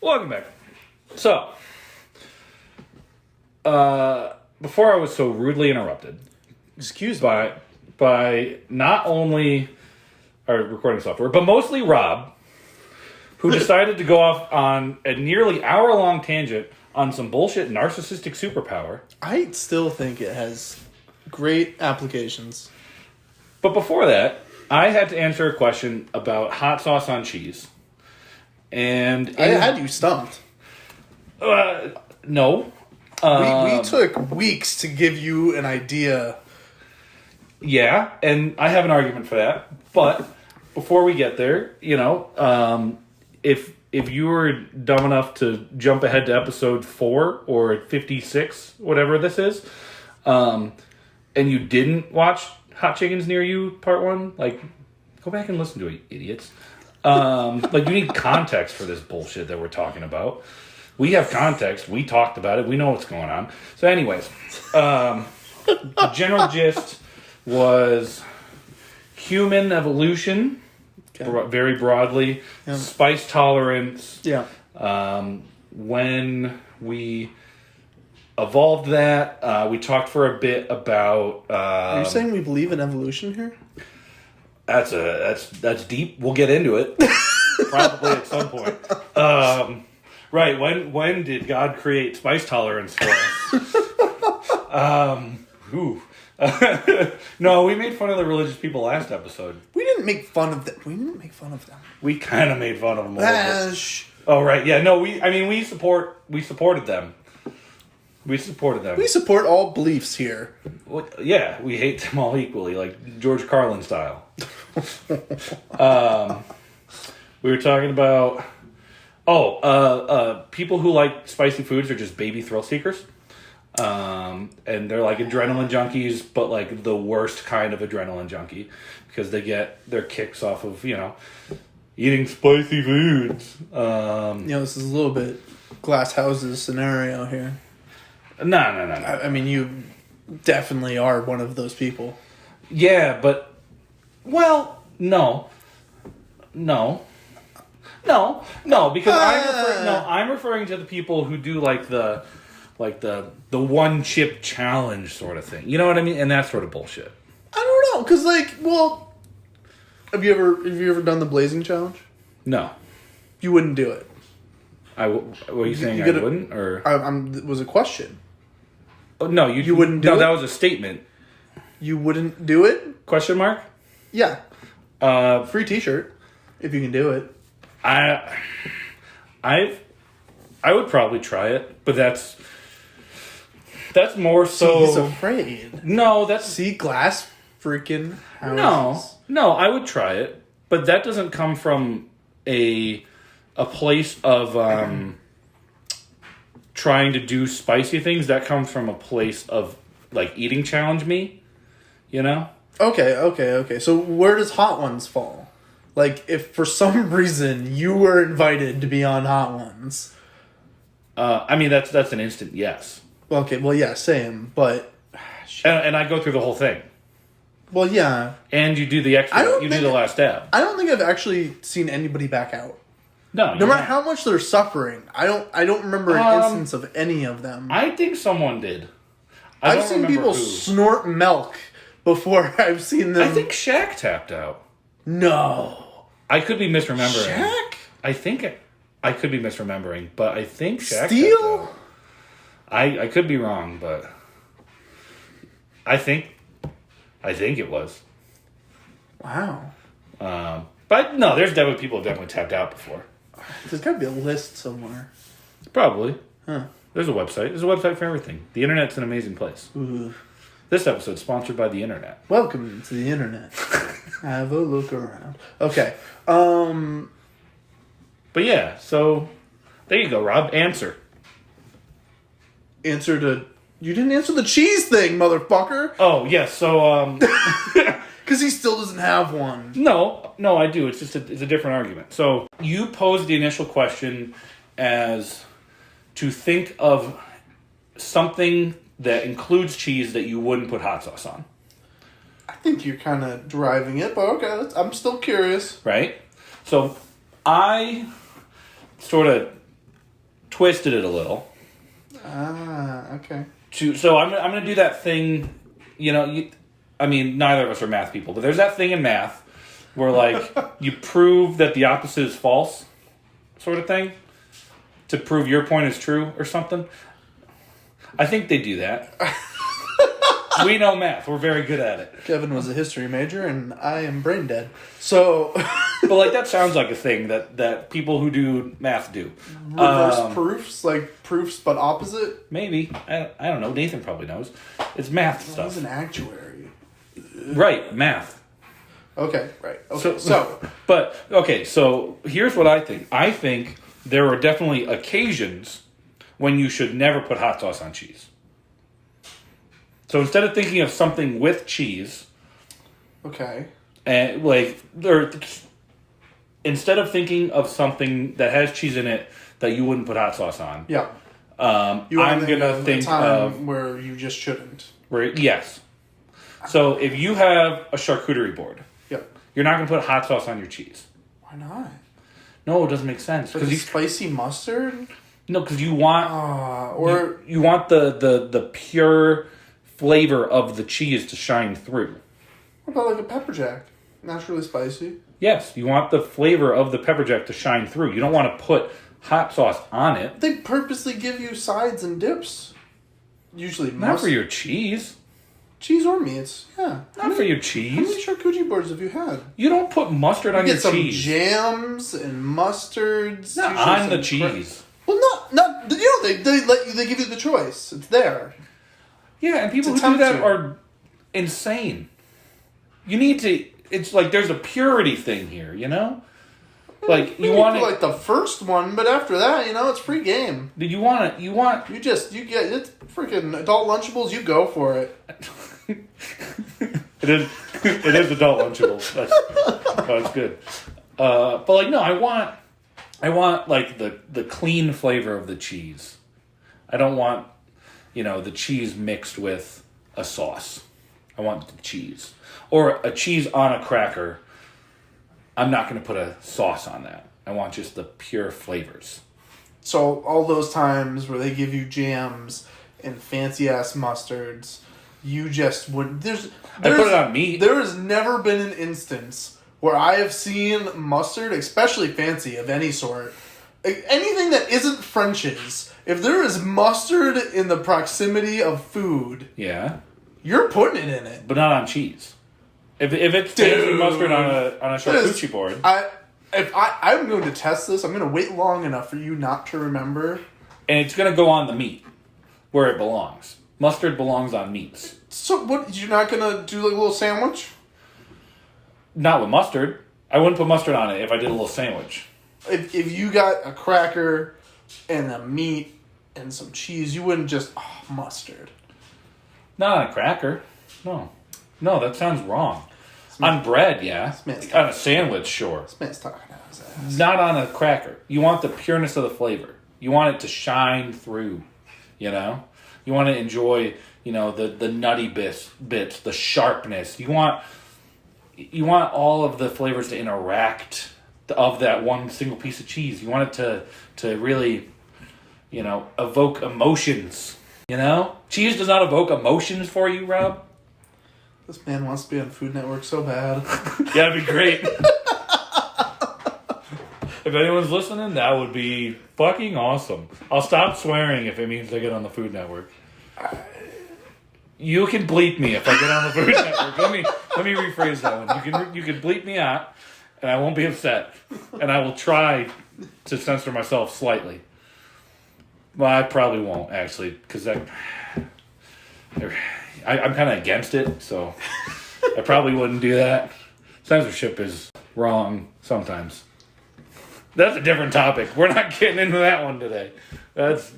Welcome back. So, before I was so rudely interrupted, Excuse me. by not only our recording software, but mostly Rob, who decided to go off on a nearly hour-long tangent on some bullshit narcissistic superpower. I still think it has great applications. But before that, I had to answer a question about hot sauce on cheese. And I had you stumped. No. We took weeks to give you an idea. Yeah, and I have an argument for that. But before we get there, if you were dumb enough to jump ahead to episode 4 or 56, whatever this is, and you didn't watch Hot Chickens Near You Part 1, go back and listen to it, idiots. You need context for this bullshit that we're talking about. We have context. We talked about it. We know what's going on. So anyways, the general gist was human evolution, very broadly, spice tolerance. Yeah. When we evolved that, we talked for a bit about... Are you saying we believe in evolution here? That's deep. We'll get into it. Probably at some point. Right. When did God create spice tolerance for us? No, we made fun of the religious people last episode. We didn't make fun of them. We kind of made fun of them a little bit. Oh, right. Yeah. No. We supported them. We supported them. We support all beliefs here. Well, yeah, we hate them all equally, like George Carlin style. We were talking about people who like spicy foods are just baby thrill seekers, and they're like adrenaline junkies, but like the worst kind of adrenaline junkie because they get their kicks off of eating spicy foods. This is a little bit glass houses scenario here. No. I mean, you definitely are one of those people. Yeah, but no, because I'm referring to the people who do the one chip challenge sort of thing. You know what I mean? And that sort of bullshit. I don't know, because have you ever done the blazing challenge? No, you wouldn't do it. Were you saying I wouldn't, or it was a question? Oh, no, you wouldn't do it? No, that was a statement. You wouldn't do it? Question mark? Yeah. Free T-shirt if you can do it. I would probably try it, but that's more so. He's afraid. No, that's glass freaking houses. No, I would try it, but that doesn't come from a place of trying to do spicy things. That comes from a place of eating challenge me, Okay. So where does Hot Ones fall? If for some reason you were invited to be on Hot Ones. That's an instant yes. Okay, well, yeah, same, but... And I go through the whole thing. Well, yeah. And you do the extra, do the last dab. I don't think I've actually seen anybody back out. No matter how much they're suffering, I don't remember an instance of any of them. I think someone did. I've seen people snort milk before I've seen them. I think Shaq tapped out. No. I could be misremembering. Shaq? I think I could be misremembering, but I think Shaq Steel? tapped out. I could be wrong, but I think it was. Wow. But no, there's definitely people who definitely tapped out before. There's got to be a list somewhere. Probably. Huh. There's a website. There's a website for everything. The internet's an amazing place. Ooh. This episode's sponsored by the internet. Welcome to the internet. Have a look around. Okay. But yeah, so there you go, Rob. Answer. You didn't answer the cheese thing, motherfucker. Oh, yes. So, because he still doesn't have one. No, I do. It's just it's a different argument. So you posed the initial question as to think of something that includes cheese that you wouldn't put hot sauce on. I think you're kind of driving it, but okay, I'm still curious. Right? So I sort of twisted it a little. Okay. So I'm gonna do that thing. Neither of us are math people, but there's that thing in math where like you prove that the opposite is false, sort of thing, to prove your point is true or something. I think they do that. We know math. We're very good at it. Kevin was a history major, and I am brain dead. So, but like that sounds like a thing that people who do math do. Reverse proofs, like proofs but opposite. Maybe I don't know. Nathan probably knows. It's math stuff. He's an actuary. Right, math. Okay, right. Okay, so here's what I think. I think there are definitely occasions when you should never put hot sauce on cheese. So instead of thinking of something with cheese, okay, and instead of thinking of something that has cheese in it that you wouldn't put hot sauce on, yeah, I'm gonna think of where you just shouldn't. Yes. So if you have a charcuterie board, yep, you're not gonna put hot sauce on your cheese. Why not? No, it doesn't make sense because spicy mustard. No, because you want you want the pure flavor of the cheese to shine through. What about like a pepper jack? Naturally spicy. Yes, you want the flavor of the pepper jack to shine through. You don't want to put hot sauce on it. They purposely give you sides and dips. Usually not for your cheese. Cheese or meats, yeah. Not for your cheese. How many charcuterie boards have you had? You don't put mustard on your cheese. You get some jams and mustards. Not on the cheese. Well, not they give you the choice. It's there. Yeah, and people who do that are insane. You need to. It's like there's a purity thing here, you know. Like you want it, like the first one, but after that, it's free game. You want it. You get it's freaking adult Lunchables. You go for it. It is adult Lunchables. That's good. But like no, I want like the clean flavor of the cheese. I don't want the cheese mixed with a sauce. I want the cheese or a cheese on a cracker. I'm not going to put a sauce on that. I want just the pure flavors. So all those times where they give you jams and fancy ass mustards, you just would. I put it on meat. There has never been an instance where I have seen mustard, especially fancy of any sort, anything that isn't French's. If there is mustard in the proximity of food, yeah, you're putting it in it, but not on cheese. If it's fancy mustard on a charcuterie board, I'm going to test this. I'm going to wait long enough for you not to remember, and it's going to go on the meat where it belongs. Mustard belongs on meats. So what? You're not going to do like a little sandwich? Not with mustard. I wouldn't put mustard on it if I did a little sandwich. If you got a cracker and a meat and some cheese, you wouldn't just mustard. Not on a cracker. No, that sounds wrong. On bread, yeah. On a sandwich, sure. This man's talking out his ass. Not on a cracker. You want the pureness of the flavor. You want it to shine through. You want to enjoy. The nutty bits, the sharpness. You want all of the flavors to interact of that one single piece of cheese. You want it to really, evoke emotions. Cheese does not evoke emotions for you, Rob. This man wants to be on Food Network so bad. Yeah, that'd be great. If anyone's listening, that would be fucking awesome. I'll stop swearing if it means I get on the Food Network. You can bleep me if I get on the Food Network. Let me rephrase that one. You can bleep me out, and I won't be upset. And I will try to censor myself slightly. Well, I probably won't, actually, because I'm kind of against it, so I probably wouldn't do that. Censorship is wrong sometimes. That's a different topic. We're not getting into that one today. That's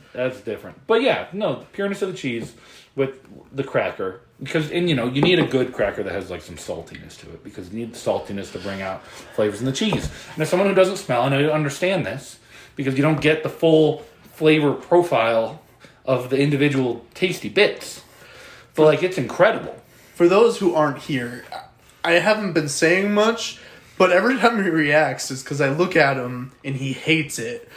different. But yeah, no, the pureness of the cheese with the cracker. Because, you need a good cracker that has like some saltiness to it, because you need the saltiness to bring out flavors in the cheese. And as someone who doesn't smell, and I understand this, because you don't get the full flavor profile of the individual tasty bits. But like, it's incredible. For those who aren't here, I haven't been saying much, but every time he reacts is because I look at him and he hates it.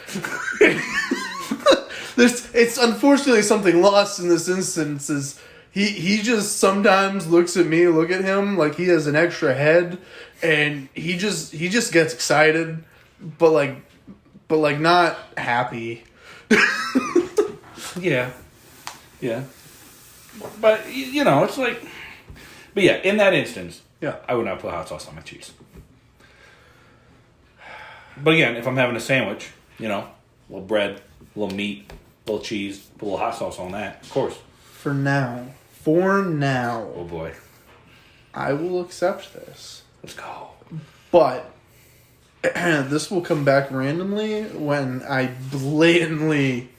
It's unfortunately something lost in this instance is he just sometimes looks at me, look at him like he has an extra head, and he just gets excited, but not happy. Yeah. But it's like, but yeah, in that instance, Yeah. I would not put hot sauce on my cheese. But again, if I'm having a sandwich, a little bread, a little meat, a little cheese, put a little hot sauce on that, of course. For now, Oh boy, I will accept this. let's go. But this will come back randomly when I blatantly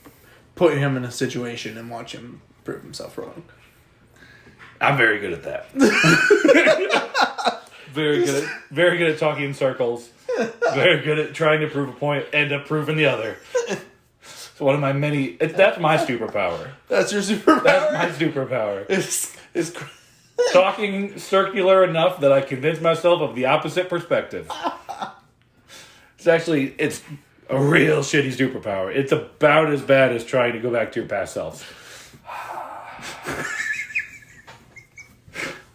put him in a situation and watch him prove himself wrong. I'm very good at that. very good at talking in circles. Very good at trying to prove a point, end up proving the other. It's one of my many. That's my superpower. That's your superpower. That's my superpower. It's Talking circular enough that I convince myself of the opposite perspective. It's a real shitty superpower. It's about as bad as trying to go back to your past selves.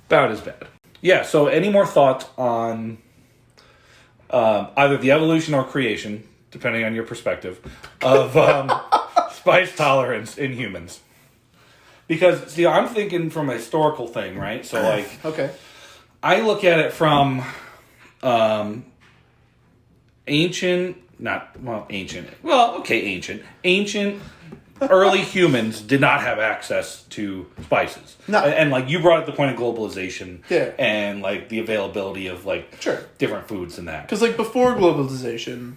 About as bad. Yeah, so any more thoughts on either the evolution or creation, depending on your perspective, of spice tolerance in humans? Because, see, I'm thinking from a historical thing, right? So, okay. I look at it from ancient, early humans did not have access to spices. No. And you brought up the point of globalization. Yeah. And, the availability of, Sure. different foods and that. Because, before globalization,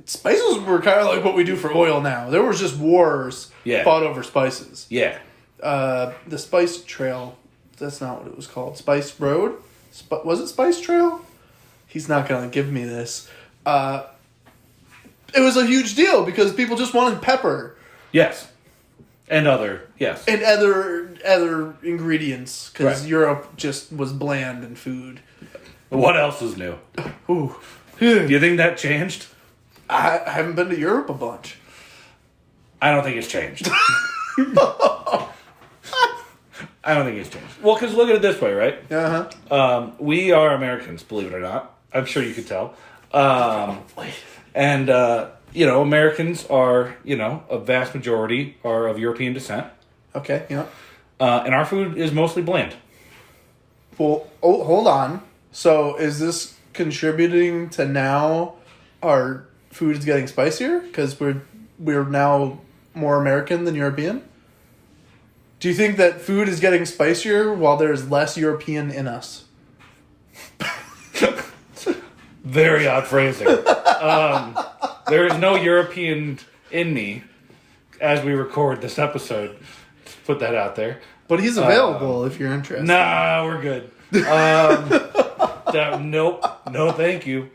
spices were kind of like what we do for oil now. There was just wars fought over spices. Yeah. The Spice Trail, that's not what it was called. Spice Road? Was it Spice Trail? He's not going to give me this. It was a huge deal because people just wanted pepper. Yes. And other ingredients because Europe just was bland in food. What else is new? Ooh. Do you think that changed? I haven't been to Europe a bunch. I don't think it's changed. I don't think it's changed. Well, because look at it this way, right? Uh-huh. We are Americans, believe it or not. I'm sure you could tell. And, Americans are, a vast majority are of European descent. Okay, yeah. And our food is mostly bland. Well, hold on. So is this contributing to now our food is getting spicier? Because we're now more American than European? Do you think that food is getting spicier while there's less European in us? Very odd phrasing. There is no European in me as we record this episode. Just put that out there. But he's available if you're interested. Nah, we're good. Nope. No, thank you.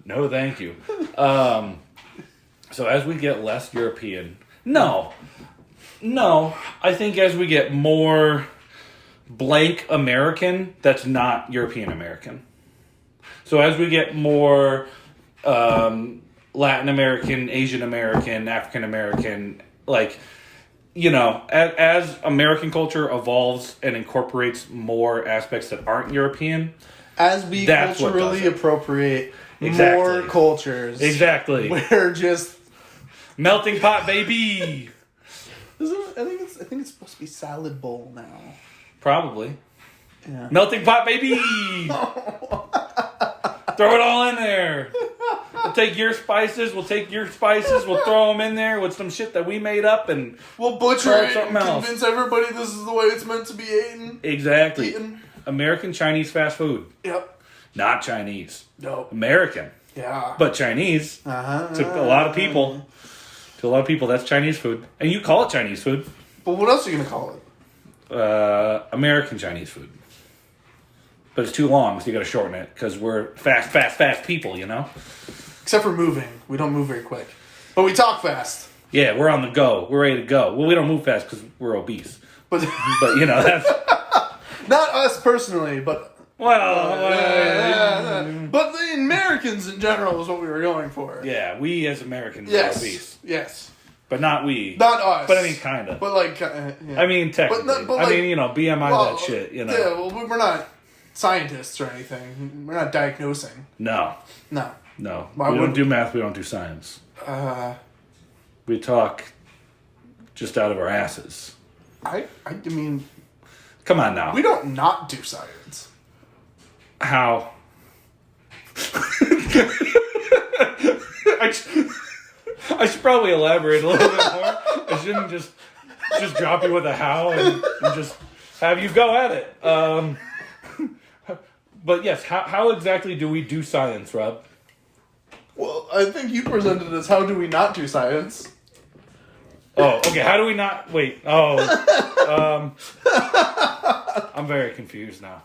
No, thank you. So as we get less European, no. I think as we get more blank American, that's not European American. So as we get more Latin American, Asian American, African American, as American culture evolves and incorporates more aspects that aren't European, as we culturally appropriate more cultures. Exactly. We're just melting pot, baby. I think it's supposed to be salad bowl now. Probably. Yeah. Melting pot, baby. Throw it all in there. We'll take your spices. We'll throw them in there with some shit that we made up, and we'll butcher it and else. Convince everybody this is the way it's meant to be eaten. Exactly. American Chinese fast food. Yep. Not Chinese. No. American. Yeah. But Chinese. To a lot of people. To a lot of people, that's Chinese food. And you call it Chinese food. But what else are you going to call it? American Chinese food. But it's too long, so you got to shorten it. Because we're fast people, Except for moving. We don't move very quick. But we talk fast. Yeah, we're on the go. We're ready to go. Well, we don't move fast because we're obese. But that's... Not us personally, but... Well... But the Americans in general is what we were going for. Yeah, we as Americans are obese. Yes. But not we. Not us. But I mean, kind of. But like, yeah. I mean, technically. But like, I mean, BMI that shit, Yeah, well, we're not scientists or anything. We're not diagnosing. No. No. We don't do math, we don't do science. We talk just out of our asses. I mean... Come on now. We don't not do science. How? I should probably elaborate a little bit more. I shouldn't just drop you with a how and just have you go at it. But yes, how exactly do we do science, Rob? Well, I think you presented it as how do we not do science? Oh, okay. How do we not... Wait. Oh. I'm very confused now.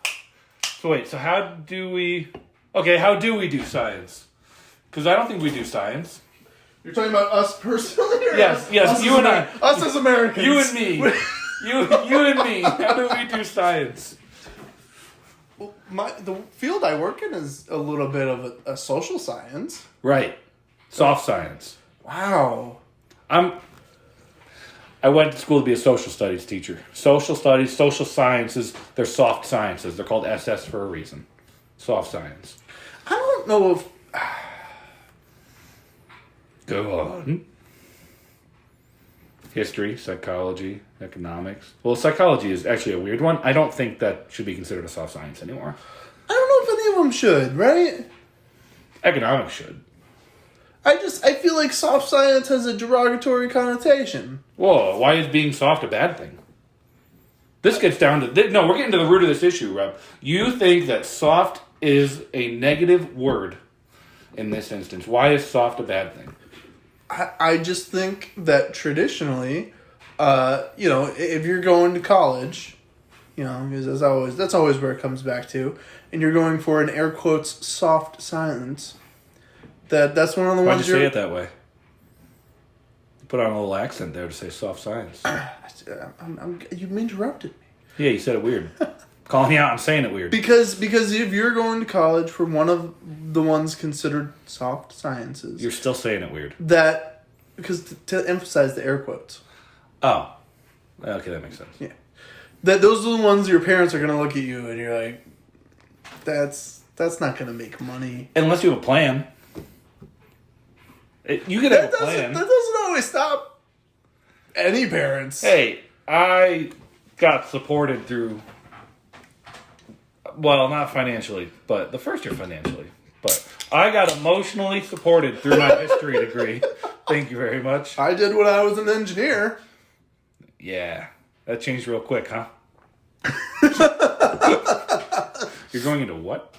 So wait, so how do we... Okay, how do we do science? Because I don't think we do science. You're talking about us personally? Or yes, you and I. Us as Americans. You and me. you and me. How do we do science? Well, the field I work in is a little bit of a social science. Right. Soft science. Wow. I went to school to be a social studies teacher. Social studies, social sciences, they're soft sciences. They're called SS for a reason. Soft science. I don't know if... Go on. History, psychology, economics. Well, psychology is actually a weird one. I don't think that should be considered a soft science anymore. I don't know if any of them should, right? Economics should. I feel like soft science has a derogatory connotation. Whoa, why is being soft a bad thing? This gets down to... No, we're getting to the root of this issue, Rob. You think that soft is a negative word in this instance. Why is soft a bad thing? I just think that traditionally, if you're going to college, because that's always where it comes back to, and you're going for an air quotes soft science, that's one of the Why'd ones you say it that way? Put on a little accent there to say soft science. You interrupted me. Yeah, you said it weird. Calling me out, I'm saying it weird. Because if you're going to college for one of the ones considered soft sciences... You're still saying it weird. Because to emphasize the air quotes. Oh. Okay, that makes sense. Yeah. Those are the ones your parents are going to look at you and you're like, that's not going to make money. Unless you have a plan. You could have a plan. That doesn't always stop any parents. Hey, I got supported through... Well, not financially, but the first year financially. But I got emotionally supported through my history degree. Thank you very much. I did when I was an engineer. Yeah. That changed real quick, huh? You're going into what?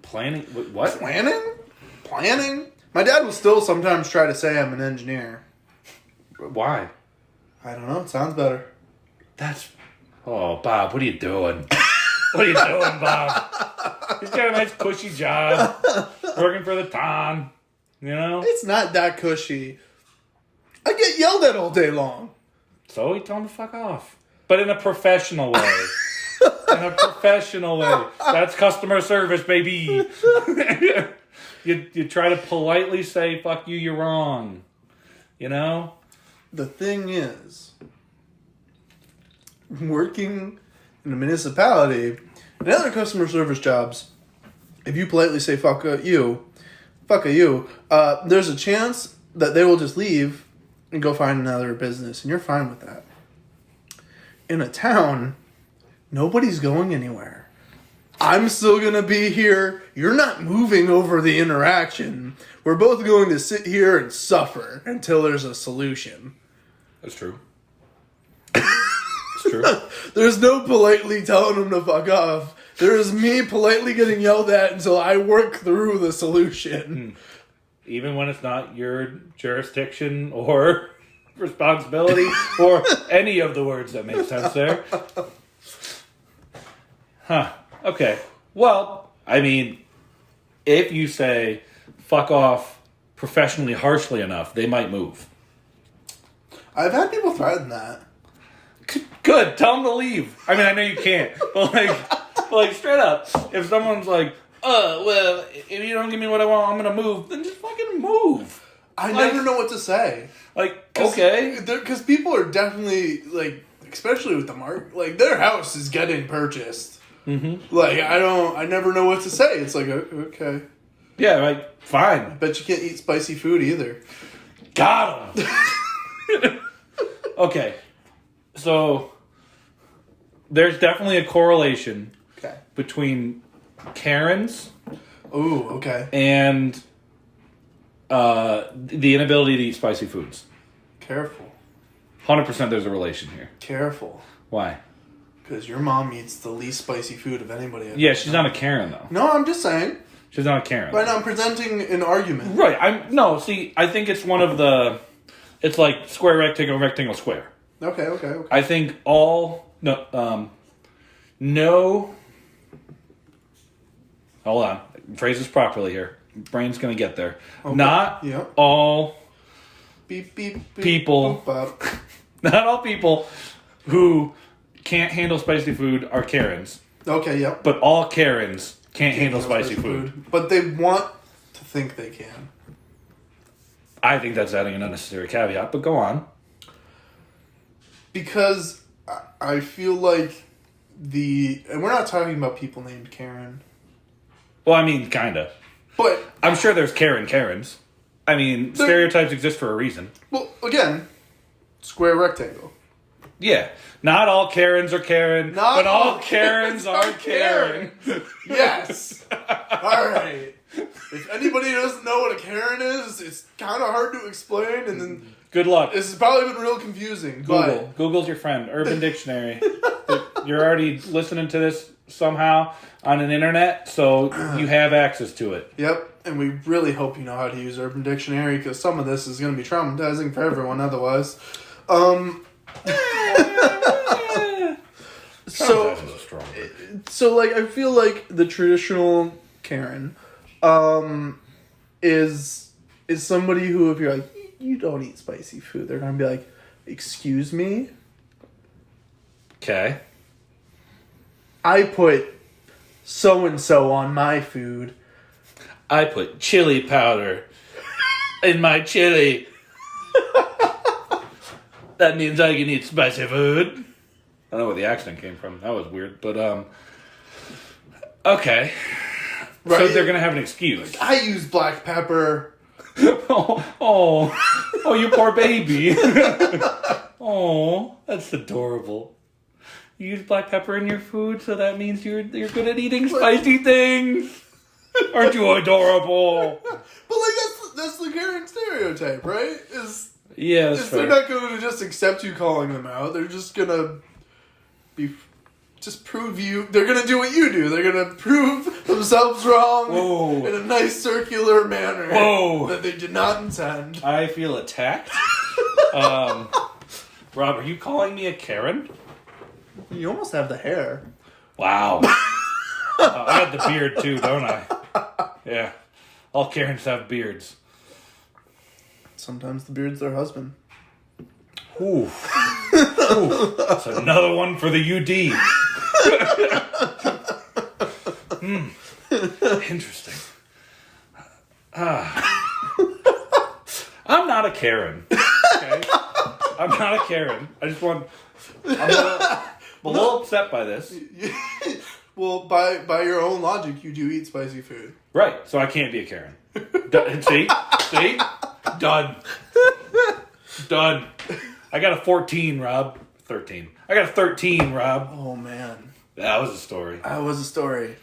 Planning? What? Planning? My dad will still sometimes try to say I'm an engineer. Why? I don't know. It sounds better. Oh, Bob, what are you doing? What are you doing, Bob? He's got a nice cushy job. Working for the town. It's not that cushy. I get yelled at all day long. So he told him to fuck off. But in a professional way. That's customer service, baby. You try to politely say, fuck you, you're wrong. The thing is, working in a municipality and other customer service jobs, if you politely say fuck you, there's a chance that they will just leave and go find another business, and you're fine with that. In a town, nobody's going anywhere. I'm still going to be here. You're not moving over the interaction. We're both going to sit here and suffer until there's a solution. That's true. It's true. There's no politely telling them to fuck off. There is me politely getting yelled at until I work through the solution. Even when it's not your jurisdiction or responsibility or any of the words that make sense there. Huh. Okay. Well, I mean, if you say fuck off professionally harshly enough, they might move. I've had people threaten that. Good. Tell them to leave. I mean, I know you can't, but like straight up, if someone's like, well, if you don't give me what I want, I'm going to move, then just fucking move. I never know what to say. Like, okay. Because people are definitely, like, especially with the mark, like, their house is getting purchased. Mm-hmm. Like, I never know what to say. It's like, okay. Yeah, like, fine. I bet you can't eat spicy food either. Got him. Okay. So, there's definitely a correlation between Karens Ooh, okay. and the inability to eat spicy foods. Careful. 100% there's a relation here. Careful. Why? Because your mom eats the least spicy food of anybody. Yeah, she's not a Karen, though. No, I'm just saying. She's not a Karen. Right now I'm presenting an argument. Right. I think it's one of the... It's like square, rectangle, rectangle, square. Okay. I think no... Hold on. Phrase this properly here. Brain's going to get there. Okay. Not Yep. all beep, beep, people... boop, bop. Not all people who can't handle spicy food are Karens. Okay, yep. But all Karens can't handle spicy food. But they want to think they can. I think that's adding an unnecessary caveat, but go on. Because I feel like and we're not talking about people named Karen. Well, I mean, kinda. But I'm sure there's Karens. I mean, stereotypes exist for a reason. well, again, square rectangle. Yeah. Not all Karens are Karen, Not but all all Karens are Karen. Yes. All right. If anybody doesn't know what a Karen is, it's kind of hard to explain, and then Good luck. this has probably been real confusing. Google. Google's your friend. Urban Dictionary. You're already listening to this somehow on an internet, so you have access to it. Yep, and we really hope you know how to use Urban Dictionary, because some of this is going to be traumatizing for everyone otherwise. So like, I feel like the traditional Karen is somebody who, if you're like, you don't eat spicy food, they're going to be like, excuse me? Okay. I put so-and-so on my food. I put chili powder in my chili. That means I can eat spicy food. I don't know where the accent came from. That was weird, but okay. Right. So they're gonna have an excuse. I use black pepper. Oh, you poor baby. Oh, that's adorable. You use black pepper in your food, so that means you're good at eating spicy things. Aren't you adorable? But like that's the Karen stereotype, right? Yeah, that's fair. They're not going to just accept you calling them out. They're just gonna prove you. They're gonna do what you do. They're gonna prove themselves wrong in a nice circular manner that they did not intend. I feel attacked. Rob, are you calling me a Karen? You almost have the hair. Wow. I got the beard too, don't I? Yeah. All Karens have beards. Sometimes the beard's their husband. Ooh. That's another one for the UD. Interesting. I'm not a Karen. Okay? I'm not a Karen. I'm a little upset by this. Well, by your own logic, you do eat spicy food. Right, so I can't be a Karen. See? Done. I got a 14, Rob. 13. I got a 13, Rob. Oh, man. That was a story. That was a story.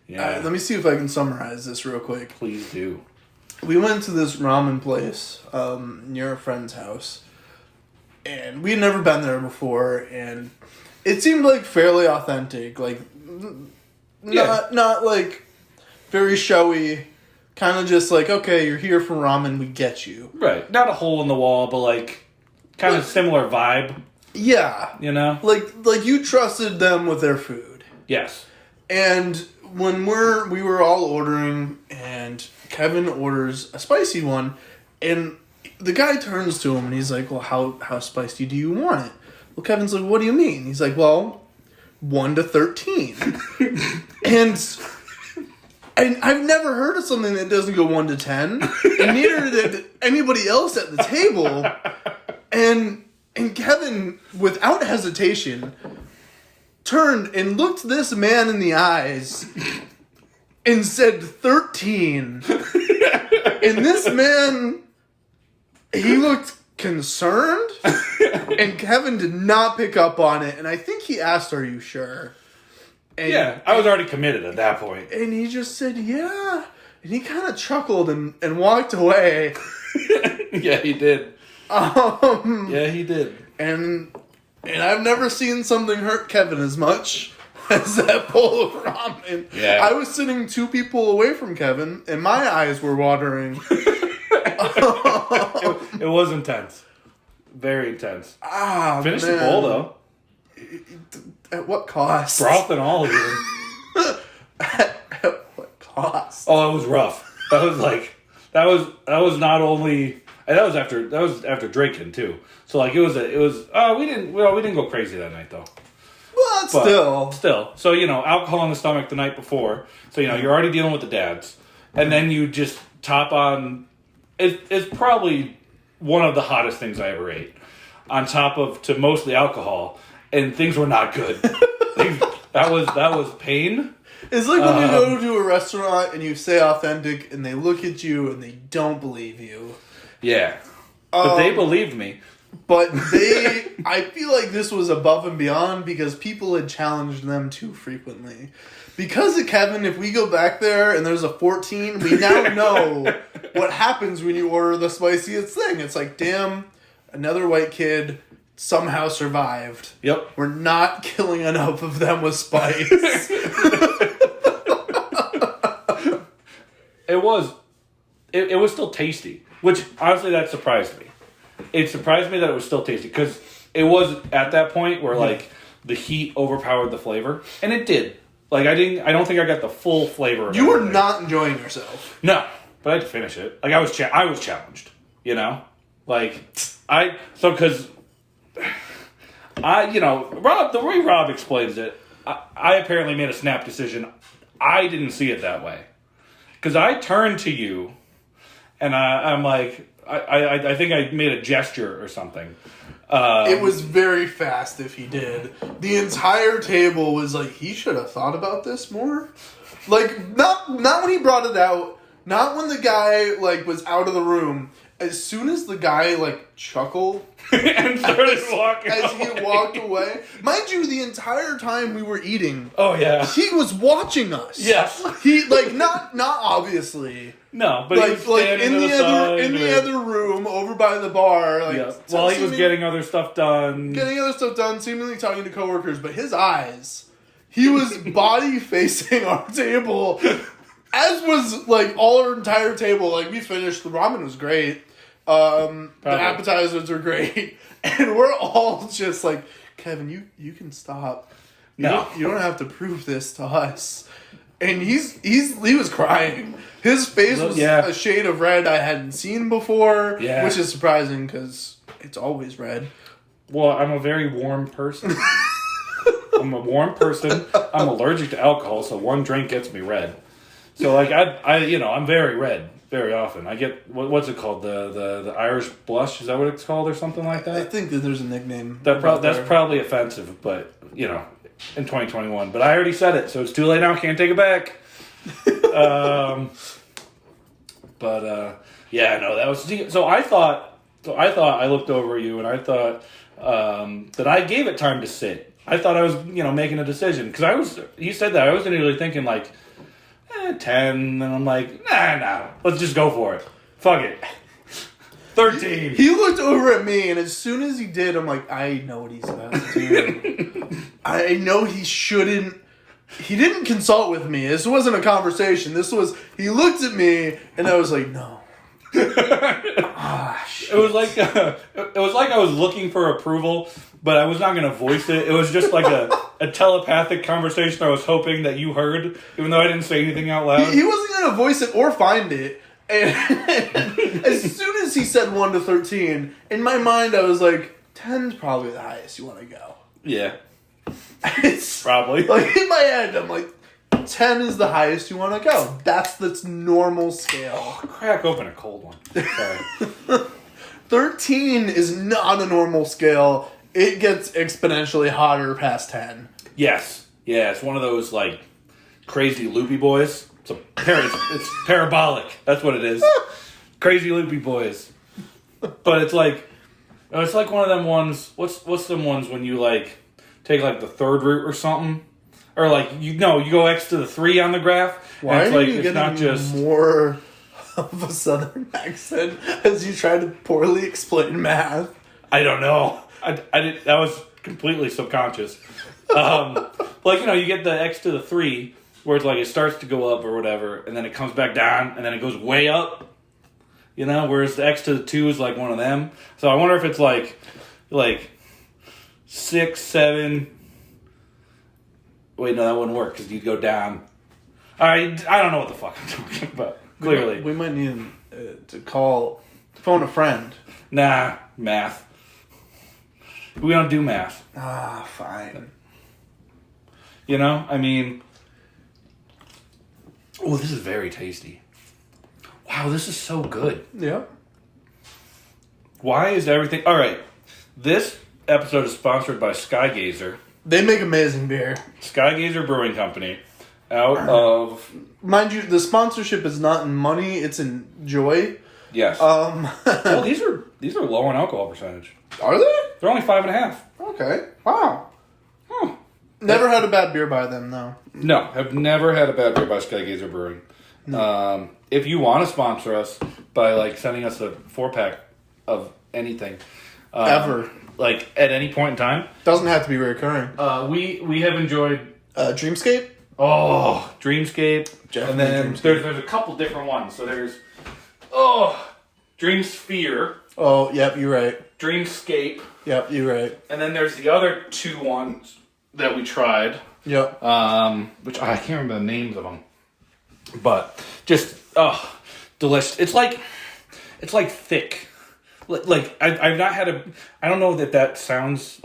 Yeah. Let me see if I can summarize this real quick. Please do. We went to this ramen place near a friend's house. And we had never been there before. And it seemed like fairly authentic. Like, not like very showy. Kind of just like, okay, you're here for ramen, we get you. Right. Not a hole in the wall, but like kind of similar vibe. Yeah. You know? Like you trusted them with their food. Yes. And when we were all ordering, and Kevin orders a spicy one, and the guy turns to him and he's like, well, how spicy do you want it? Well, Kevin's like, what do you mean? He's like, well, 1 to 13. And I've never heard of something that doesn't go 1 to 10, and neither did anybody else at the table. And Kevin, without hesitation, turned and looked this man in the eyes and said 13. And this man, he looked concerned, and Kevin did not pick up on it. And I think he asked, "Are you sure?" And, yeah, I was already committed at that point. And he just said, "Yeah." And he kind of chuckled and walked away. Yeah, he did. Yeah, he did. And I've never seen something hurt Kevin as much as that bowl of ramen. Yeah. I was sitting 2 people away from Kevin, and my eyes were watering. It was intense. Very intense. Finished man. the bowl, though. At what cost? Broth and all of it. At what cost? Oh, it was rough. That was like... That was not only... And that was after drinking, too. So, like, we didn't go crazy that night, though. But Still. So, alcohol in the stomach the night before. So, you're already dealing with the dads. And then you just top on... It's probably one of the hottest things I ever ate. On top of, to mostly alcohol. And things were not good. That was pain. It's like when you go to a restaurant and you say authentic and they look at you and they don't believe you. Yeah. But they believed me. But I feel like this was above and beyond because people had challenged them too frequently. Because of Kevin, if we go back there and there's a 14, we now know what happens when you order the spiciest thing. It's like, damn, another white kid somehow survived. Yep. We're not killing enough of them with spice. It was still tasty, which honestly that surprised me. It surprised me that it was still tasty because it was at that point where like the heat overpowered the flavor, and it did. Like I don't think I got the full flavor of it. You were not enjoying yourself. No, but I had to finish it. Like I was challenged, because Rob, the way Rob explains it, I apparently made a snap decision. I didn't see it that way. Because I turned to you, and I'm like, I think I made a gesture or something. It was very fast if he did. The entire table was like, he should have thought about this more. Like, not when he brought it out, not when the guy, like, was out of the room. As soon as the guy, like, chuckled and started walking as he walked away. Mind you, the entire time we were eating, oh yeah, he was watching us. Yes, he not obviously. No, but like he was in the other room over by the bar, like while he was getting other stuff done, seemingly talking to coworkers, but his eyes, he was body facing our table, as was like all our entire table. Like we finished, the ramen was great. The appetizers were great, and we're all just like, Kevin, you can stop. You don't have to prove this to us. And he was crying. His face was a shade of red I hadn't seen before, which is surprising because it's always red. Well, I'm a very warm person. I'm a warm person. I'm allergic to alcohol, so one drink gets me red. So like I'm very red. Very often. I get, what's it called? The Irish blush? Is that what it's called or something like that? I think that there's a nickname. That's probably offensive, but, in 2021. But I already said it, so it's too late now. Can't take it back. That was... So I thought I looked over at you and I thought that I gave it time to sit. I thought I was, making a decision. Because you said that. I was initially thinking like, 10, and I'm like, nah, let's just go for it. Fuck it. 13. He looked over at me, and as soon as he did, I'm like, I know what he's about to do. I know he shouldn't. He didn't consult with me. This wasn't a conversation. He looked at me, and I was like, no. Shit. It was like I was looking for approval, but I was not going to voice it. It was just like a telepathic conversation I was hoping that you heard, even though I didn't say anything out loud. He wasn't going to voice it or find it. And as soon as he said 1 to 13, in my mind I was like, 10's probably the highest you want to go. Yeah. It's probably. Like in my head, I'm like, 10 is the highest you want to go. That's the normal scale. Crack open a cold one. Sorry. 13 is not a normal scale. It gets exponentially hotter past 10. Yes. Yeah, it's one of those, like, crazy loopy boys. It's parabolic. That's what it is. Crazy loopy boys. But it's like one of them ones. What's them ones when you, like, take, like, the third root or something? Or, like, you go X to the 3 on the graph. Why it's are like, you it's getting not just more of a southern accent as you try to poorly explain math? I don't know. I did. That was completely subconscious. Like, you get the X to the 3, where it's like it starts to go up or whatever, and then it comes back down, and then it goes way up. Whereas the X to the 2 is like one of them. So I wonder if it's like 6, 7. Wait, no, that wouldn't work because you'd go down. I don't know what the fuck I'm talking about. Clearly, we might need to phone a friend. Nah, math. We don't do math. Ah, fine. I mean, oh, this is very tasty. Wow, this is so good. Yeah. Why is everything... All right, this episode is sponsored by Skygazer. They make amazing beer. Skygazer Brewing Company, out of... Mind you, the sponsorship is not in money, it's in joy. Yes. Well, these are low in alcohol percentage. Are they? They're only 5.5. Okay. Wow. Huh. Never had a bad beer by them, though. No, have never had a bad beer by Skygazer Brewing. No. If you want to sponsor us by sending us a 4-pack of anything, ever, at any point in time, doesn't have to be recurring. We have enjoyed Dreamscape. Oh, Dreamscape, Definitely and then Dreamscape. there's a couple different ones. So there's Dreamsphere. Oh, yep, you're right. Dreamscape. Yep, you're right. And then there's the other 2 ones that we tried. Yep. Which I can't remember the names of them, but just delicious. It's like thick. I've not had a. I don't know that sounds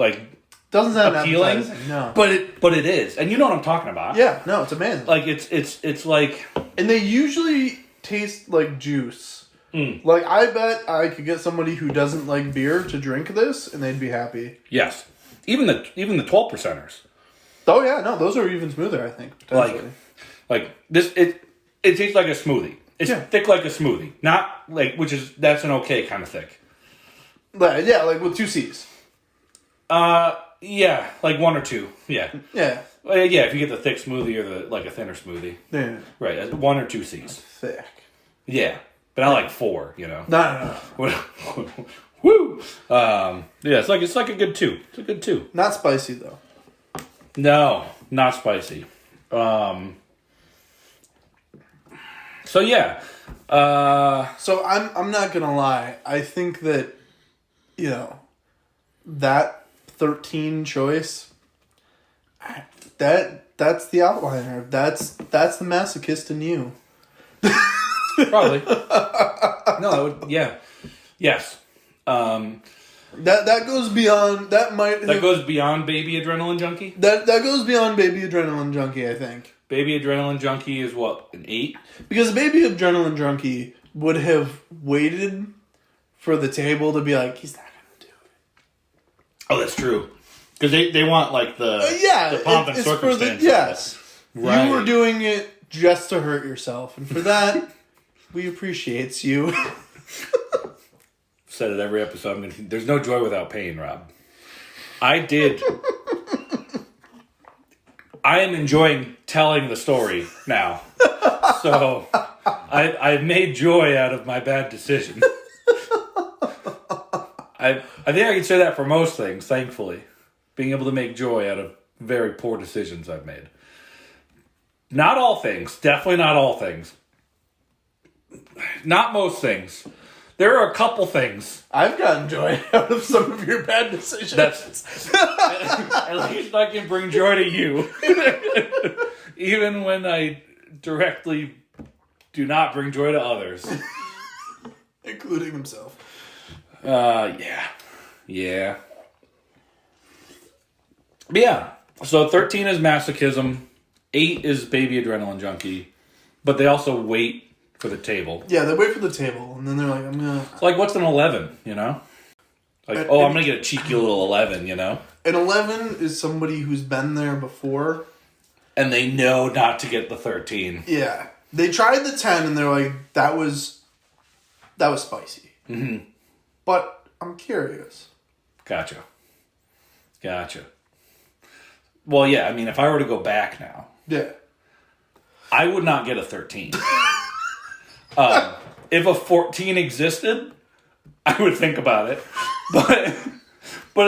doesn't sound appealing. Appetizing, no. But it is, and you know what I'm talking about. Yeah, no, it's amazing. It's like, and they usually taste like juice. Mm. I bet I could get somebody who doesn't like beer to drink this, and they'd be happy. Yes, even the 12%ers. Oh yeah, no, those are even smoother. I think potentially. Like this, it tastes like a smoothie. It's thick like a smoothie, not that's an okay kind of thick. Yeah, with 2 C's. Yeah, 1 or 2. Yeah. Yeah. Yeah, if you get the thick smoothie or a thinner smoothie. Yeah. Right, 1 or 2 C's. Thick. Yeah, but I 4. No. Woo. Yeah, it's like a good 2. It's a good 2. Not spicy though. No, not spicy. So yeah. So I'm not gonna lie. I think that that 13 choice. That's the outliner. That's the masochist in you. Probably. No, that would. Yeah. Yes. That goes beyond. That goes beyond Baby Adrenaline Junkie? That goes beyond Baby Adrenaline Junkie, I think. Baby Adrenaline Junkie is what? An 8? Because Baby Adrenaline Junkie would have waited for the table to be like, he's not going to do it. Oh, that's true. Because they want the pomp and circumstance. Yes. Right. You were doing it just to hurt yourself. And for that, we appreciate you. Said it every episode. There's no joy without pain, Rob. I am enjoying telling the story now. So I've made joy out of my bad decision. I think I can say that for most things, thankfully. Being able to make joy out of very poor decisions I've made. Not all things. Definitely not all things. Not most things. There are a couple things. I've gotten joy out of some of your bad decisions. At least I can bring joy to you. Even when I directly do not bring joy to others. Including himself. Yeah. But yeah. So 13 is masochism. 8 is Baby Adrenaline Junkie, but they also wait for the table. Yeah, they wait for the table, and then they're like, I'm gonna... Like, what's an 11, you know? Like, I'm gonna get a cheeky little 11, you know? An 11 is somebody who's been there before. And they know not to get the 13. Yeah. They tried the 10, and they're like, that was spicy. Mm-hmm. But I'm curious. Gotcha. Well, yeah, I mean, if I were to go back now... Yeah. I would not get a 13. If a 14 existed, I would think about it. But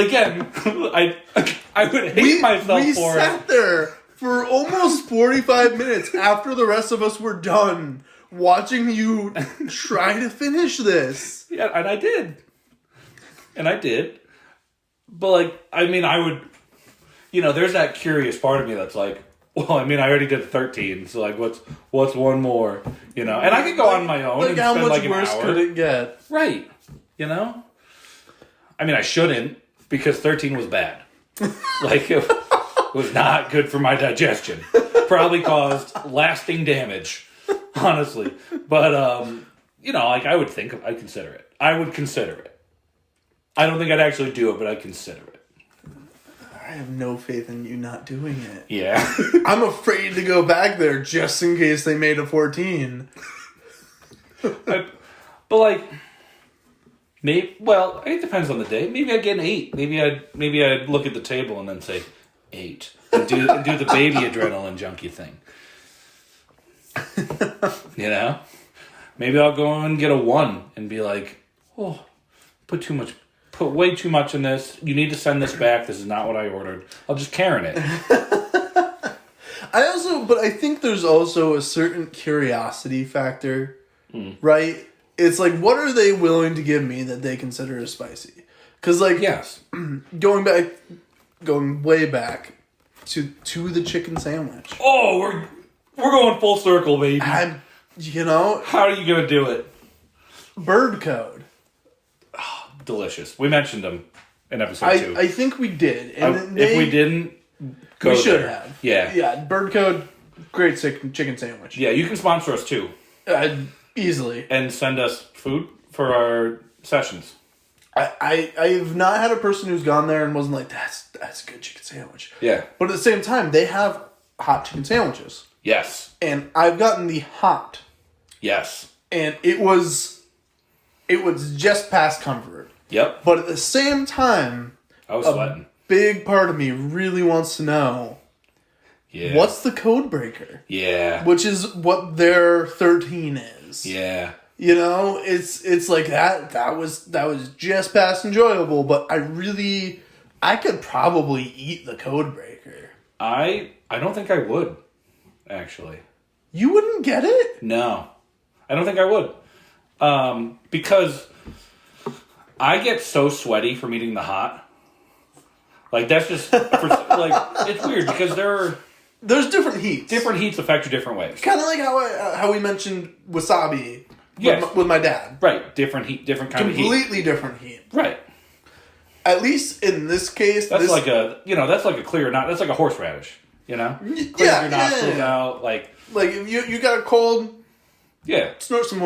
again, I would hate myself for it. We sat there for almost 45 minutes after the rest of us were done watching you try to finish this. Yeah, and I did. But, like, I mean, I would... You know, there's that curious part of me that's like, well, I mean, I already did 13, so, like, what's one more? You know? And I could go on my own and how spend, much like, an worse hour. could it get? Right. You know? I mean, I shouldn't, because 13 was bad. Like, it was not good for my digestion. Probably caused lasting damage, honestly. But, you know, like, I'd consider it. I would consider it. I don't think I'd actually do it, but I'd consider it. I have no faith in you not doing it. Yeah. I'm afraid to go back there just in case they made a 14. But, like, maybe, well, it depends on the day. Maybe I'd get an 8. Maybe I'd look at the table and then say 8. And do the Baby Adrenaline Junkie thing. You know? Maybe I'll go and get a 1 and be like, oh, put way too much in this. You need to send this back. This is not what I ordered. I'll just Karen it. But I think there's also a certain curiosity factor, right? It's like, what are they willing to give me that they consider as spicy? Because, like, yes, going way back to the chicken sandwich. Oh, we're going full circle, baby. You know, how are you gonna do it? Bird code. Delicious. We mentioned them in episode 2. I think we did. And if we didn't, we should have. Yeah. Yeah, Bird Code, great chicken sandwich. Yeah, you can sponsor us too. Easily. And send us food for our sessions. I've not had a person who's gone there and wasn't like, that's a good chicken sandwich. Yeah. But at the same time, they have hot chicken sandwiches. Yes. And I've gotten the hot. Yes. And it was just past comfort. Yep. But at the same time, I was sweating. Big part of me really wants to know, what's the code breaker? Yeah. Which is what their 13 is. Yeah. You know, it's like that was just past enjoyable, but I could probably eat the code breaker. I don't think I would, actually. You wouldn't get it? No. I don't think I would. Because I get so sweaty from eating the hot. Like, that's just... it's weird because there's different heats. Different heats affect you different ways. Kind of like how we mentioned wasabi with my dad. Right. Different heat, different kind of heat. Completely different heat. Right. At least in this case... That's like a clear... That's like a horseradish, you know? Clears your nostrils out, like... Like, if you got a cold... Yeah. Snort some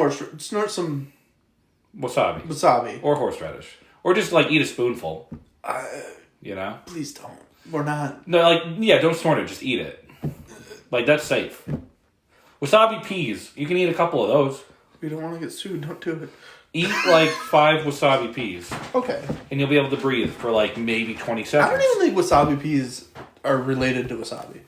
wasabi. Or horseradish. Or just, like, eat a spoonful. You know? Please don't. We're not... No, like, yeah, don't snort it. Just eat it. Like, that's safe. Wasabi peas. You can eat a couple of those. We don't want to get sued. Don't do it. Eat, like, 5 wasabi peas. Okay. And you'll be able to breathe for, like, maybe 20 seconds. I don't even think wasabi peas are related to wasabi.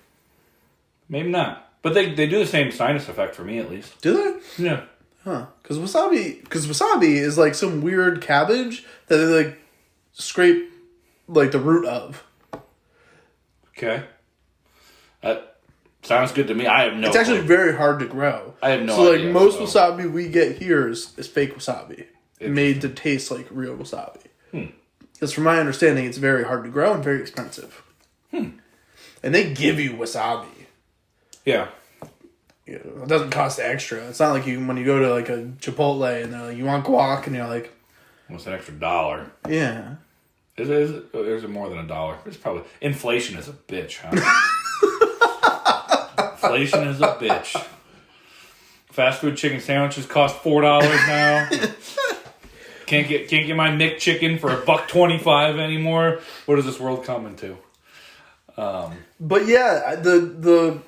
Maybe not. But they do the same sinus effect for me, at least. Do they? Yeah. Huh. Because wasabi is, like, some weird cabbage that they, like, scrape, like, the root of. Okay. That sounds good to me. I have no It's actually very hard to grow. I have no idea. So, like, most wasabi we get here is fake wasabi. Made to taste like real wasabi. Because from my understanding, it's very hard to grow and very expensive. And they give you wasabi. Yeah. You know, it doesn't cost extra. It's not like when you go to, like, a Chipotle and they're like, you want guac? And you're like... What's an extra $1? Yeah. Is it more than $1? It's probably... Inflation is a bitch, huh? Inflation is a bitch. Fast food chicken sandwiches cost $4 now. Can't get my McChicken for $1.25 anymore. What is this world coming to? But yeah, the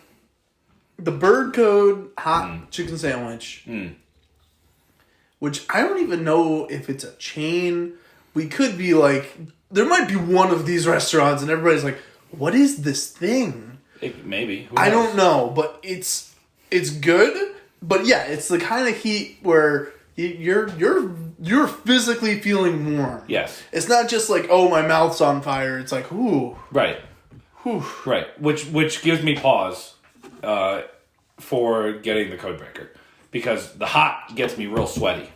Bird Code hot chicken sandwich, which I don't even know if it's a chain. We could be like, there might be one of these restaurants, and everybody's like, "What is this thing?" Maybe. I don't know, but it's good. But yeah, it's the kind of heat where you're physically feeling warm. Yes. It's not just like, oh, my mouth's on fire. It's like, ooh. Right. Whew. Right. Which gives me pause for getting the code breaker. Because the hot gets me real sweaty.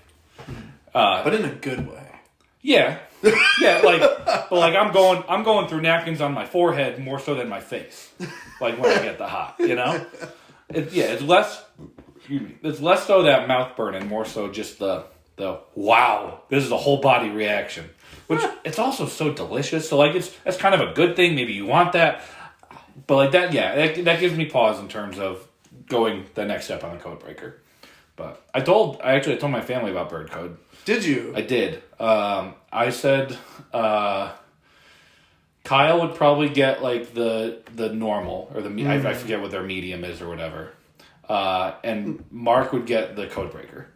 But in a good way. Yeah. Yeah, but I'm going through napkins on my forehead more so than my face. Like when I get the hot, you know? It's less so that mouth burn and more so just the wow, this is a whole body reaction. Which it's also so delicious. So like that's kind of a good thing. Maybe you want that. But like that, yeah, that gives me pause in terms of going the next step on the code breaker. But I told my family about Bird Code. Did you? I did. I said Kyle would probably get like the normal or the I forget what their medium is or whatever. And Mark would get the code breaker.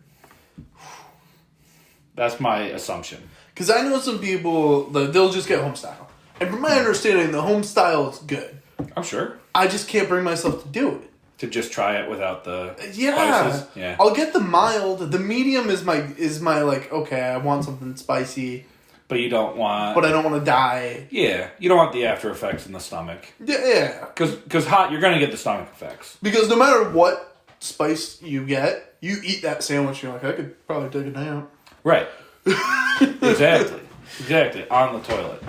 That's my assumption. Because I know some people they'll just get home style, and from my understanding, the home style is good. I'm sure. I just can't bring myself to do it. To just try it without the spices? Yeah. I'll get the mild. The medium is my like, okay, I want something spicy. But you don't want... But I don't want to die. Yeah. You don't want the after effects in the stomach. Yeah. Because hot, you're going to get the stomach effects. Because no matter what spice you get, you eat that sandwich, you're like, I could probably take a nap. Right. Exactly. On the toilet.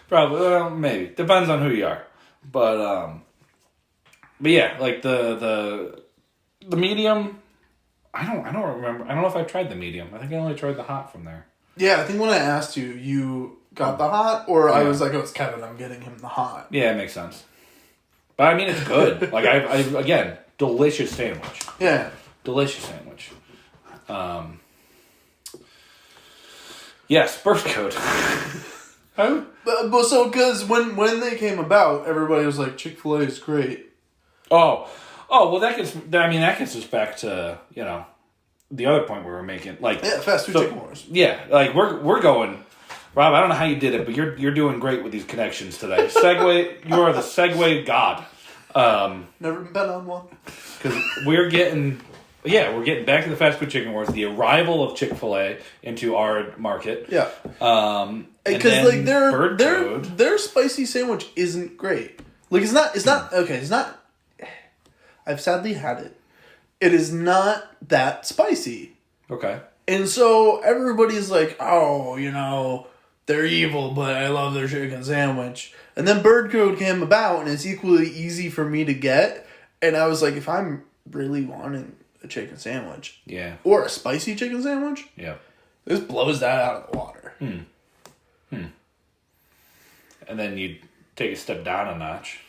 Probably. Well, maybe. Depends on who you are. But yeah, like the medium, I don't remember. I don't know if I tried the medium. I think I only tried the hot from there. Yeah, I think when I asked you, you got the hot, or I was like, oh, it's Kevin, I'm getting him the hot. Yeah, it makes sense. But I mean, it's good. Like I again, delicious sandwich. Yeah. Delicious sandwich. Yes, Bird Code. But so, because when they came about, everybody was like, Chick-fil-A is great. Oh, well, that gets us back to, the other point we were making. Like, yeah, fast food chicken wars. Yeah, like, we're going... Rob, I don't know how you did it, but you're doing great with these connections today. Segue, you are the segue god. Never been on one. Because we're getting back to the fast food chicken wars. The arrival of Chick-fil-A into our market. Yeah. Because like their spicy sandwich isn't great. Like it's not. I've sadly had it. It is not that spicy. Okay. And so everybody's like, oh, they're evil, but I love their chicken sandwich. And then Bird Code came about, and it's equally easy for me to get. And I was like, if I'm really wanting a chicken sandwich, yeah, or a spicy chicken sandwich, yeah, this blows that out of the water. And then you take a step down a notch,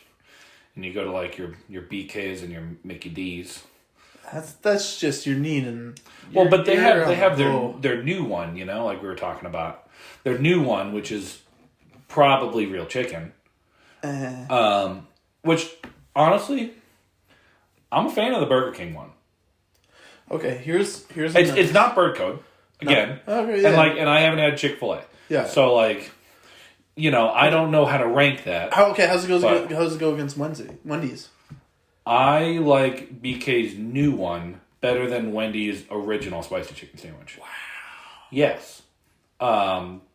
and you go to like your BKs and your Mickey D's. That's just your need and. Well, but they have their new one, like we were talking about, their new one, which is probably real chicken. Which honestly, I'm a fan of the Burger King one. Okay, here's it's not Bird Code again. No. Okay, yeah. And I haven't had Chick-fil-A. Yeah. So like, I don't know how to rank that. How's it go against Wendy's? I like BK's new one better than Wendy's original spicy chicken sandwich. Wow. Yes.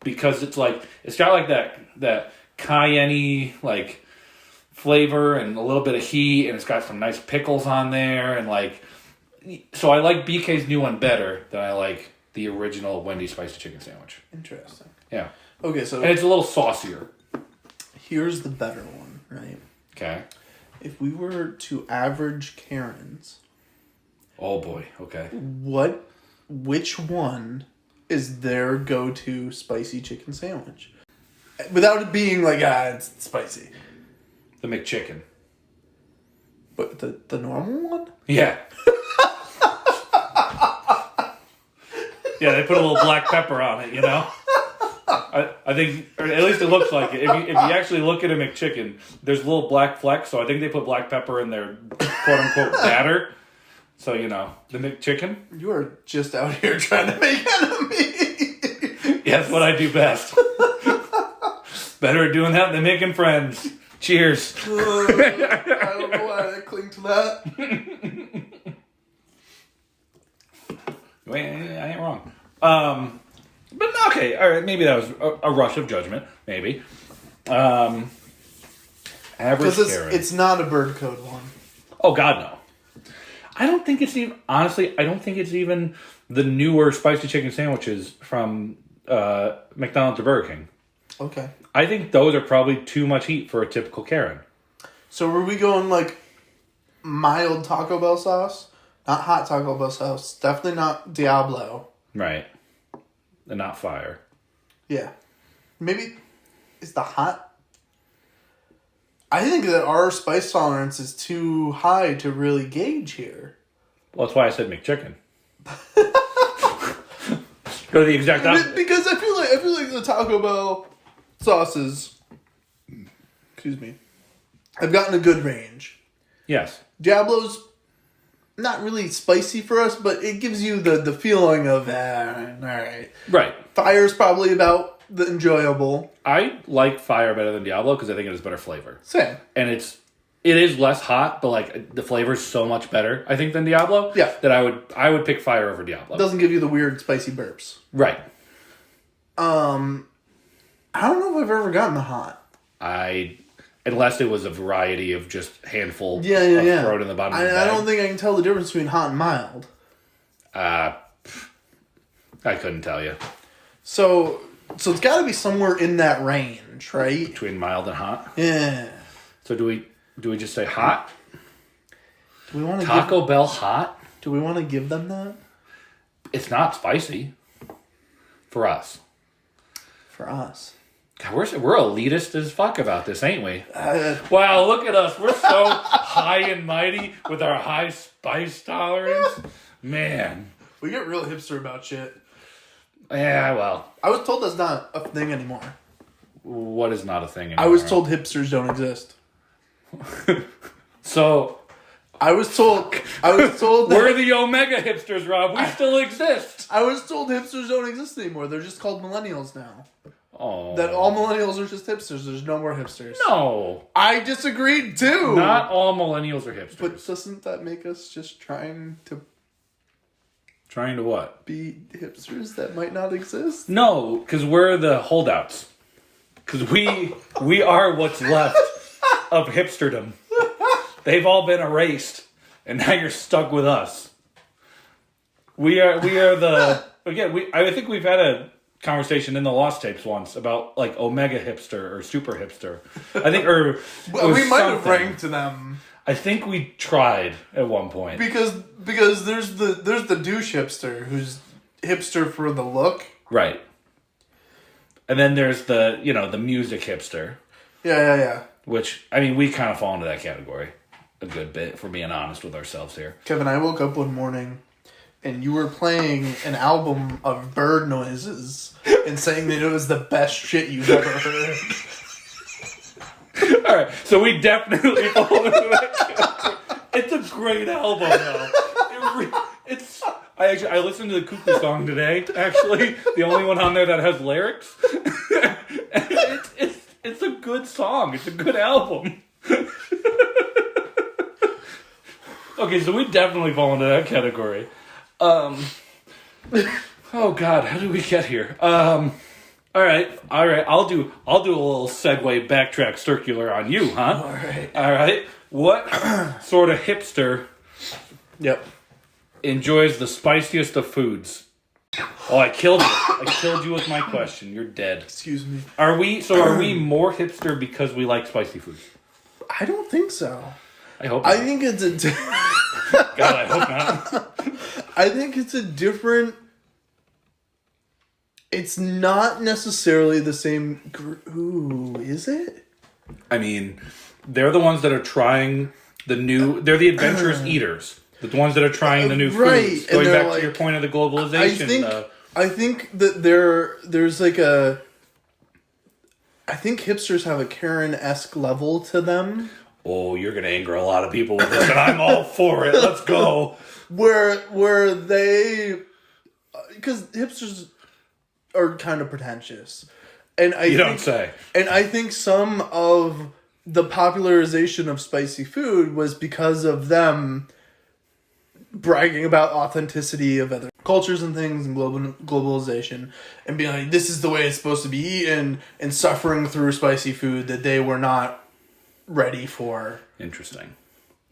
Because it's got like that cayenne like flavor and a little bit of heat, and it's got some nice pickles on there, and like, so I like BK's new one better than I like the original Wendy's spicy chicken sandwich. Interesting. Yeah. Okay, so and it's a little saucier. Here's the better one, right? Okay. If we were to average Karens, oh boy, okay. Which one is their go-to spicy chicken sandwich? Without it being like, it's spicy. The McChicken. But the normal one? Yeah. Yeah, they put a little black pepper on it, you know? I think, or at least it looks like it. If you actually look at a McChicken, there's little black flecks, so I think they put black pepper in their quote-unquote batter. So, you know, the McChicken. You are just out here trying to make enemies. Yeah, that's what I do best. Better at doing that than making friends. Cheers. I don't know why I cling to that. Wait, I ain't wrong. But okay, all right. Maybe that was a rush of judgment. Maybe. Average Because Karen. it's not a bird code one. Oh God, no. I don't think it's even. Honestly, I don't think it's even the newer spicy chicken sandwiches from McDonald's or Burger King. Okay. I think those are probably too much heat for a typical Karen. So were we going like mild Taco Bell sauce? Not hot Taco Bell sauce. Definitely not Diablo. Right. And not fire. Yeah. Maybe is the hot. I think that our spice tolerance is too high to really gauge here. Well, that's why I said McChicken. Go to the exact opposite. Because I feel like the Taco Bell sauces, excuse me, have gotten a good range. Yes. Diablo's not really spicy for us, but it gives you the feeling of, all right. Right. Fire's probably about the enjoyable. I like fire better than Diablo because I think it has better flavor. Same. And it is less hot, but like the flavor is so much better, I think, than Diablo. Yeah. That I would pick fire over Diablo. Doesn't give you the weird spicy burps. Right. I don't know if I've ever gotten the hot. Unless it was a variety of just handful Yeah. thrown in the bottom of the bag. I don't think I can tell the difference between hot and mild. I couldn't tell you. So it's got to be somewhere in that range, right? Between mild and hot. Yeah. So do we just say hot? Do we want to Taco Bell hot? Do we want to give them that? It's not spicy. For us. For us. God, we're elitist as fuck about this, ain't we? Wow, look at us. We're so high and mighty with our high spice tolerance. Man. We get real hipster about shit. Yeah, well. I was told that's not a thing anymore. What is not a thing anymore? I was told hipsters don't exist. So... I was told that we're the Omega hipsters, Rob. We still exist. I was told hipsters don't exist anymore. They're just called millennials now. Oh. That all millennials are just hipsters. There's no more hipsters. No. I disagreed too. Not all millennials are hipsters. But doesn't that make us just trying to what? be hipsters that might not exist? No, because we're the holdouts. Because we are what's left of hipsterdom. They've all been erased, and now you're stuck with us. We are the again. I think we've had a conversation in the Lost Tapes once about like Omega hipster or super hipster. I think, or Well, we might have ranked them. I think we tried at one point because there's the douche hipster who's hipster for the look. right, and then there's the the music hipster. Yeah. Which I mean, we kind of fall into that category a good bit, if we're being honest with ourselves here. Kevin, I woke up one morning and you were playing an album of bird noises and saying that it was the best shit you've ever heard. All right, so we definitely fall into that category. It's a great album, though. I listened to the Cuckoo song today. Actually, the only one on there that has lyrics. It's a good song. It's a good album. Okay, so we definitely fall into that category. Oh God, how did we get here? All right. I'll do a little segue, backtrack, circular on you, huh? All right. What sort of hipster? Yep. Enjoys the spiciest of foods? Oh, I killed you. I killed you with my question. You're dead. Excuse me. Are we more hipster because we like spicy foods? I don't think so. I hope not. I think it's a... God, I hope not. I think it's a different... It's not necessarily the same... Ooh, is it? I mean, they're the ones that are trying the new. They're the adventurous eaters. The ones that are trying the new foods. Going back to your point of the globalization. I think that there's like a... I think hipsters have a Karen-esque level to them. Oh, you're going to anger a lot of people with this, and I'm all for it. Let's go. Where they... Because hipsters are kind of pretentious. And I don't say. And I think some of the popularization of spicy food was because of them bragging about authenticity of other cultures and things and globalization and being like, this is the way it's supposed to be eaten, and suffering through spicy food that they were not ready for. Interesting.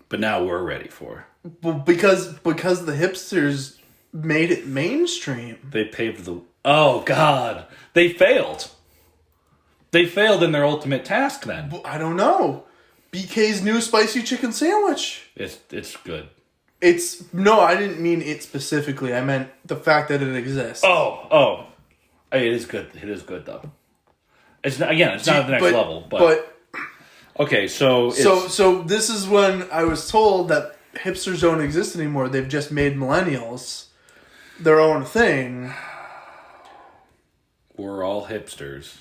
But now we're ready for. Well, because the hipsters made it mainstream. They paved the... Oh, God. They failed. They failed in their ultimate task then. I don't know. BK's new spicy chicken sandwich. It's good. No, I didn't mean it specifically. I meant the fact that it exists. Oh. It is good. It is good, though. It's not at the next level. But okay, so this is when I was told that hipsters don't exist anymore. They've just made millennials their own thing. We're all hipsters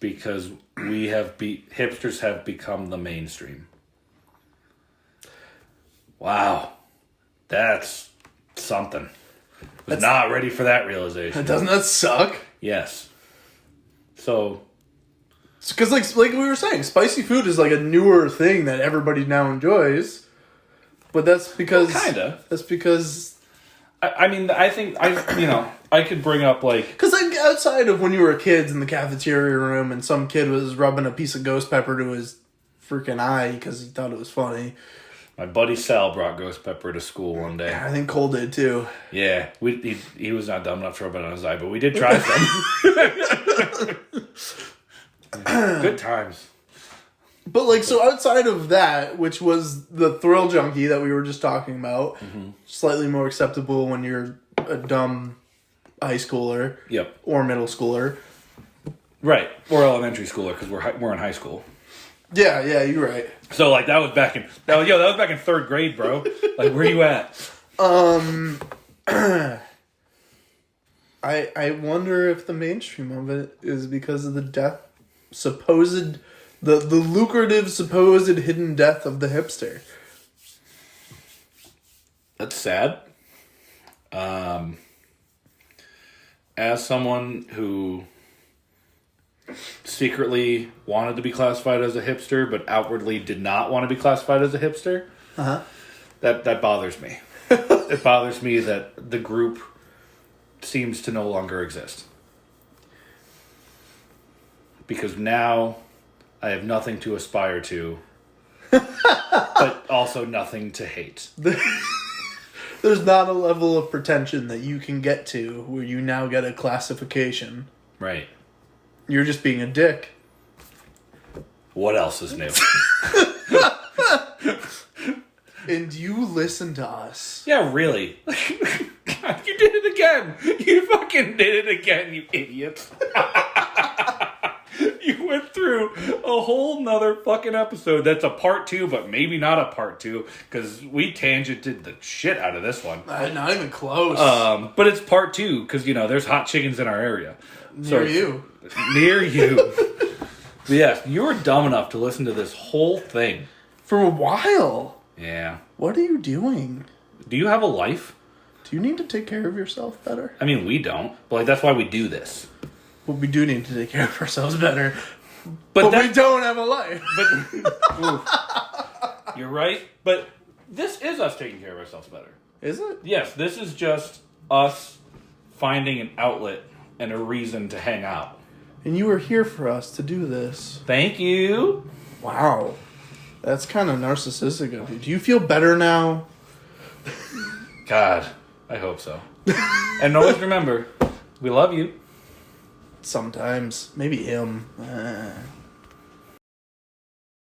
because hipsters have become the mainstream. Wow. That's something. Was not ready for that realization. Doesn't that suck? Yes. So... Because, like we were saying, spicy food is like a newer thing that everybody now enjoys. But that's because... Well, kinda. That's because... I think I could bring up, like... Because, like, outside of when you were kids in the cafeteria room and some kid was rubbing a piece of ghost pepper to his freaking eye because he thought it was funny... My buddy Sal brought ghost pepper to school one day. I think Cole did too. Yeah, he was not dumb enough to rub it on his eye, but we did try some. Good times. But like, so outside of that, which was the thrill junkie that we were just talking about, slightly more acceptable when you're a dumb high schooler, yep, or middle schooler, right, or elementary schooler because we're in high school. Yeah, you're right. So like that was back in third grade, bro. Like where you at? I wonder if the mainstream of it is because of the lucrative supposed hidden death of the hipster. That's sad. As someone who secretly wanted to be classified as a hipster, but outwardly did not want to be classified as a hipster, that bothers me. It bothers me that the group seems to no longer exist. Because now I have nothing to aspire to, but also nothing to hate. There's not a level of pretension that you can get to where you now get a classification. Right. You're just being a dick. What else is new? And you listen to us. Yeah, really. God, you did it again. You fucking did it again, you idiot. You went through a whole nother fucking episode that's a part 2, but maybe not a part 2, because we tangented the shit out of this one. Not even close. But it's part 2, because, there's hot chickens in our area. Near you. But yes, you were dumb enough to listen to this whole thing. For a while. Yeah. What are you doing? Do you have a life? Do you need to take care of yourself better? I mean, we don't. But that's why we do this. Well, we do need to take care of ourselves better. But we don't have a life. But you're right. But this is us taking care of ourselves better. Is it? Yes, this is just us finding an outlet and a reason to hang out. And you were here for us to do this. Thank you. Wow. That's kind of narcissistic of you. Do you feel better now? God, I hope so. And always remember, we love you. Sometimes. Maybe him.